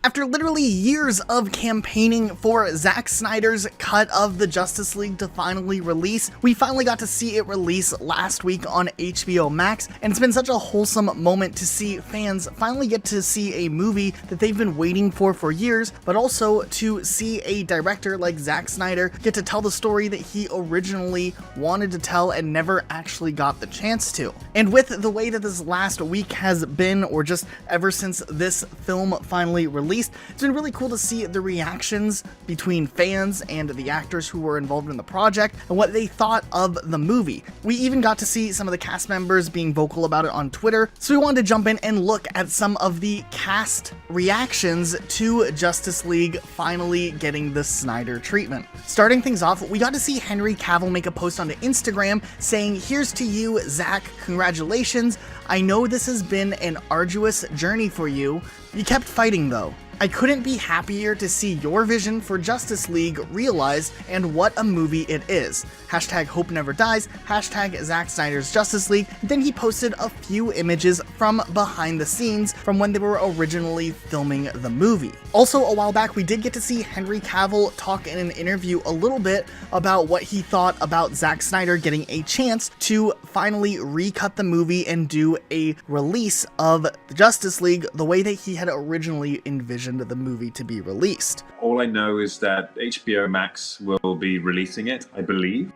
After literally years of campaigning for Zack Snyder's cut of the Justice League to finally release, we finally got to see it release last week on HBOMax, and it's been such a wholesome moment to see fans finally get to see a movie that they've been waiting for years, but also to see a director like Zack Snyder get to tell the story that he originally wanted to tell and never actually got the chance to. And with the way that this last week has been, or just ever since this film finally released, it's been really cool to see the reactions between fans and the actors who were involved in the project and what they thought of the movie. We even got to see some of the cast members being vocal about it on Twitter, so we wanted to jump in and look at some of the cast reactions to Justice League finally getting the Snyder treatment. Starting things off, we got to see Henry Cavill make a post onto Instagram saying, "Here's to you, Zack, congratulations. I know this has been an arduous journey for you. You kept fighting though. I couldn't be happier to see your vision for Justice League realized, and what a movie it is. Hashtag hope never dies, hashtag Zack Snyder's Justice League." Then he posted a few images from behind the scenes from when they were originally filming the movie. Also, a while back, we did get to see Henry Cavill talk in an interview a little bit about what he thought about Zack Snyder getting a chance to finally recut the movie and do a release of Justice League the way that he had originally envisioned the movie to be released. All I know is that HBOMax will be releasing it, I believe,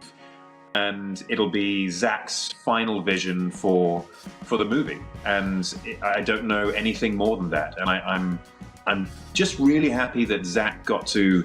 and it'll be Zack's final vision for the movie. And I don't know anything more than that. And I'm just really happy that Zack got to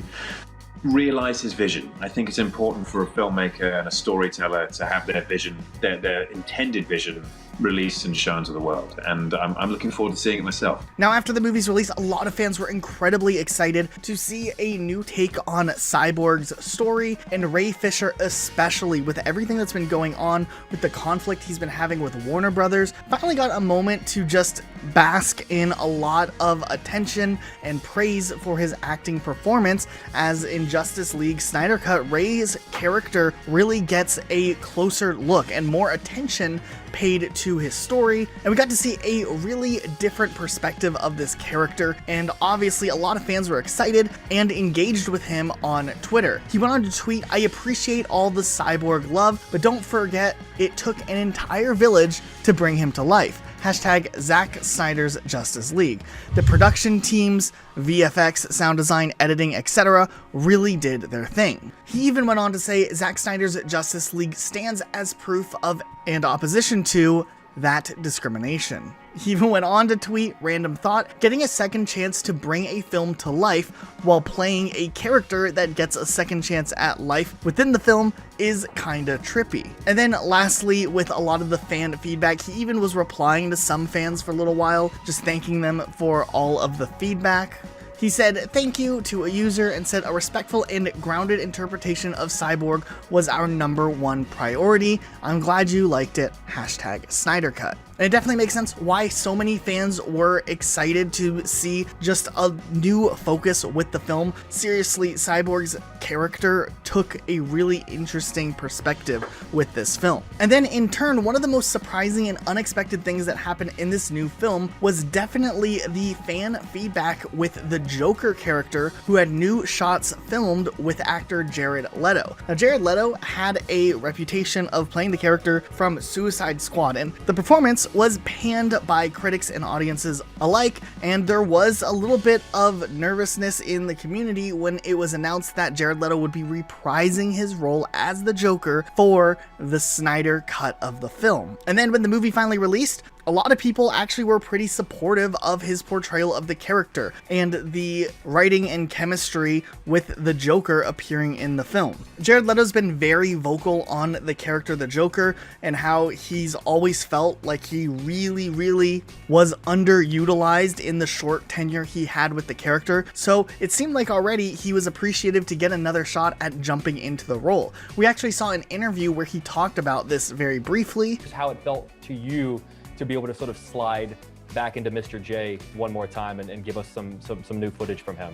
realize his vision. I think it's important for a filmmaker and a storyteller to have their vision, their intended vision, released and shown to the world, and I'm looking forward to seeing it myself. Now, after the movie's release, a lot of fans were incredibly excited to see a new take on Cyborg's story, and Ray Fisher especially, with everything that's been going on with the conflict he's been having with Warner Brothers, finally got a moment to just bask in a lot of attention and praise for his acting performance, as in Justice League Snyder Cut, Ray's character really gets a closer look and more attention paid to his story, and we got to see a really different perspective of this character, and obviously a lot of fans were excited and engaged with him on Twitter. He went on to tweet, "I appreciate all the Cyborg love, but don't forget it took an entire village to bring him to life. Hashtag Zack Snyder's Justice League. The production teams, VFX, sound design, editing, etc. really did their thing." He even went on to say Zack Snyder's Justice League stands as proof of and opposition to that discrimination. He even went on to tweet, "Random thought, getting a second chance to bring a film to life while playing a character that gets a second chance at life within the film is kinda trippy." And then lastly, with a lot of the fan feedback, he even was replying to some fans for a little while, just thanking them for all of the feedback. He said thank you to a user and said a respectful and grounded interpretation of Cyborg was our #1 priority. I'm glad you liked it. Hashtag Snyder Cut. And it definitely makes sense why so many fans were excited to see just a new focus with the film. Seriously, Cyborg's character took a really interesting perspective with this film. And then in turn, one of the most surprising and unexpected things that happened in this new film was definitely the fan feedback with the Joker character, who had new shots filmed with actor Jared Leto. Now, Jared Leto had a reputation of playing the character from Suicide Squad, and the performance was panned by critics and audiences alike, and there was a little bit of nervousness in the community when it was announced that Jared Leto would be reprising his role as the Joker for the Snyder cut of the film. And then when the movie finally released, a lot of people actually were pretty supportive of his portrayal of the character and the writing and chemistry with the Joker appearing in the film. Jared Leto's been very vocal on the character the Joker and how he's always felt like he really was underutilized in the short tenure he had with the character, so it seemed like already he was appreciative to get another shot at jumping into the role. We actually saw an interview where he talked about this very briefly. Just how it felt to you to be able to sort of slide back into Mr. J one more time and give us some new footage from him.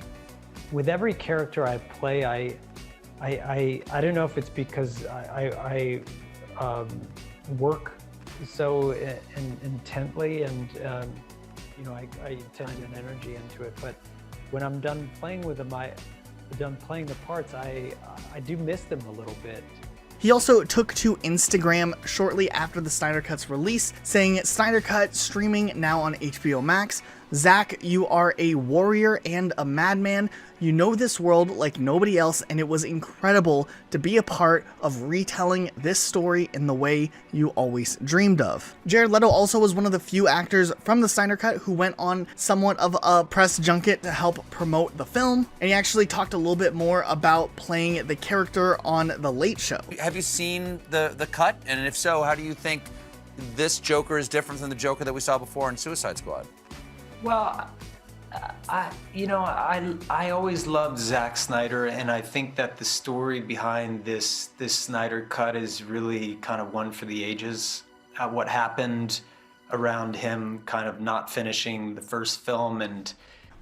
With every character I play, I don't know if it's because I work so intently and you know, I tend to put energy into it, but when I'm done playing with them, done playing the parts, I do miss them a little bit. He also took to Instagram shortly after the Snyder Cut's release, saying, "Snyder Cut streaming now on HBO Max. Zack, you are a warrior and a madman. You know this world like nobody else, and it was incredible to be a part of retelling this story in the way you always dreamed of." Jared Leto also was one of the few actors from the Snyder Cut who went on somewhat of a press junket to help promote the film, and he actually talked a little bit more about playing the character on The Late Show. Have you seen the cut? And if so, how do you think this Joker is different than the Joker that we saw before in Suicide Squad? Well, I always loved Zack Snyder, and I think that the story behind this Snyder Cut is really kind of one for the ages. What happened around him kind of not finishing the first film, and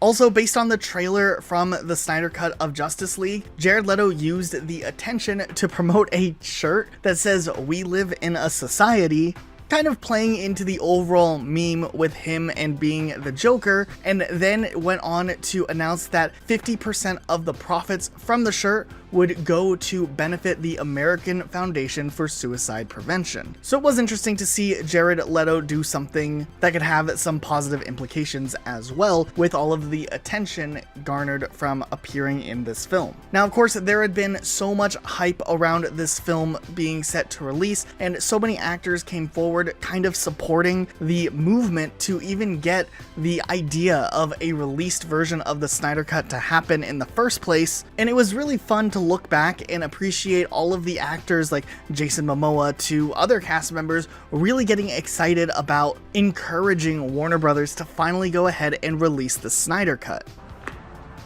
also, based on the trailer from the Snyder Cut of Justice League, Jared Leto used the attention to promote a shirt that says "We live in a society," kind of playing into the overall meme with him and being the Joker, and then went on to announce that 50% of the profits from the shirt would go to benefit the American Foundation for Suicide Prevention. So it was interesting to see Jared Leto do something that could have some positive implications as well, with all of the attention garnered from appearing in this film. Now, of course, there had been so much hype around this film being set to release, and so many actors came forward kind of supporting the movement to even get the idea of a released version of the Snyder Cut to happen in the first place, and it was really fun to look back and appreciate all of the actors like Jason Momoa to other cast members really getting excited about encouraging Warner Brothers to finally go ahead and release the Snyder Cut.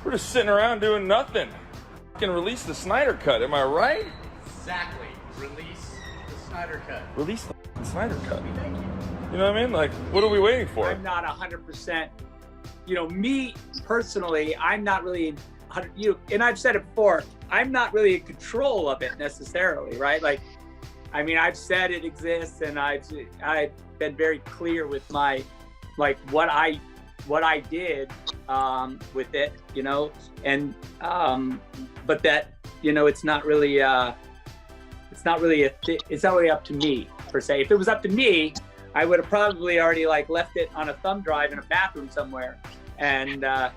We're just sitting around doing nothing. Can release the Snyder Cut, am I right? Exactly. Release the Snyder Cut. Release the Snyder Cut. You know what I mean? Like, what are we waiting for? I'm not 100%. Me personally, I'm not really, and I've said it before, I'm not really in control of it necessarily, right? Like, I mean, I've said it exists, and I've been very clear with my, like, what I did with it, and but that, it's not really it's not really up to me per se. If it was up to me, I would have probably already like left it on a thumb drive in a bathroom somewhere. And yeah,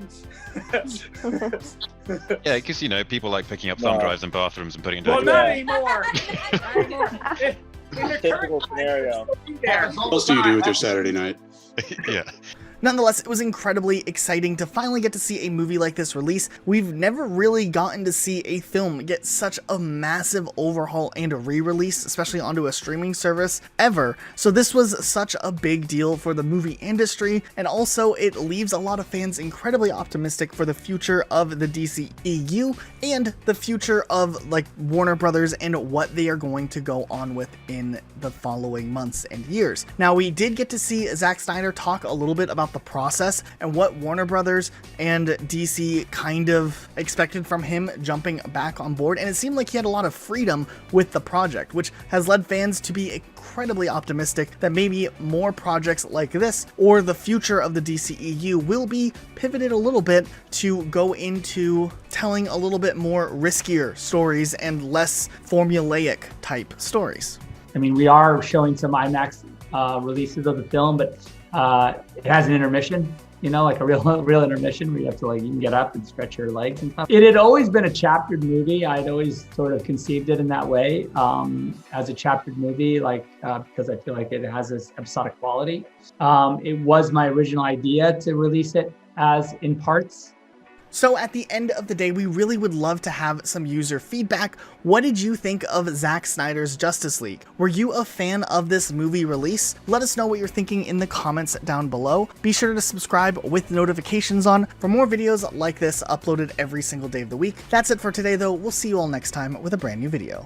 because people like picking up thumb drives in bathrooms and putting it down. Well, not anymore. Not anymore. In the Typical scenario. What else do you do with your Saturday night? Yeah. Nonetheless, it was incredibly exciting to finally get to see a movie like this release. We've never really gotten to see a film get such a massive overhaul and a re-release, especially onto a streaming service, ever. So this was such a big deal for the movie industry, and also it leaves a lot of fans incredibly optimistic for the future of the DCEU and the future of like Warner Brothers and what they are going to go on with in the following months and years. Now, we did get to see Zack Snyder talk a little bit about the process and what Warner Brothers and DC kind of expected from him jumping back on board, and it seemed like he had a lot of freedom with the project, which has led fans to be incredibly optimistic that maybe more projects like this or the future of the DCEU will be pivoted a little bit to go into telling a little bit more riskier stories and less formulaic type stories. I mean, we are showing some IMAX releases of the film, but it has an intermission, like a real intermission where you have to you can get up and stretch your legs and stuff. It had always been a chaptered movie. I'd always sort of conceived it in that way, as a chaptered movie, because I feel like it has this episodic quality. It was my original idea to release it as in parts. So at the end of the day, we really would love to have some user feedback. What did you think of Zack Snyder's Justice League? Were you a fan of this movie release? Let us know what you're thinking in the comments down below. Be sure to subscribe with notifications on for more videos like this uploaded every single day of the week. That's it for today though. We'll see you all next time with a brand new video.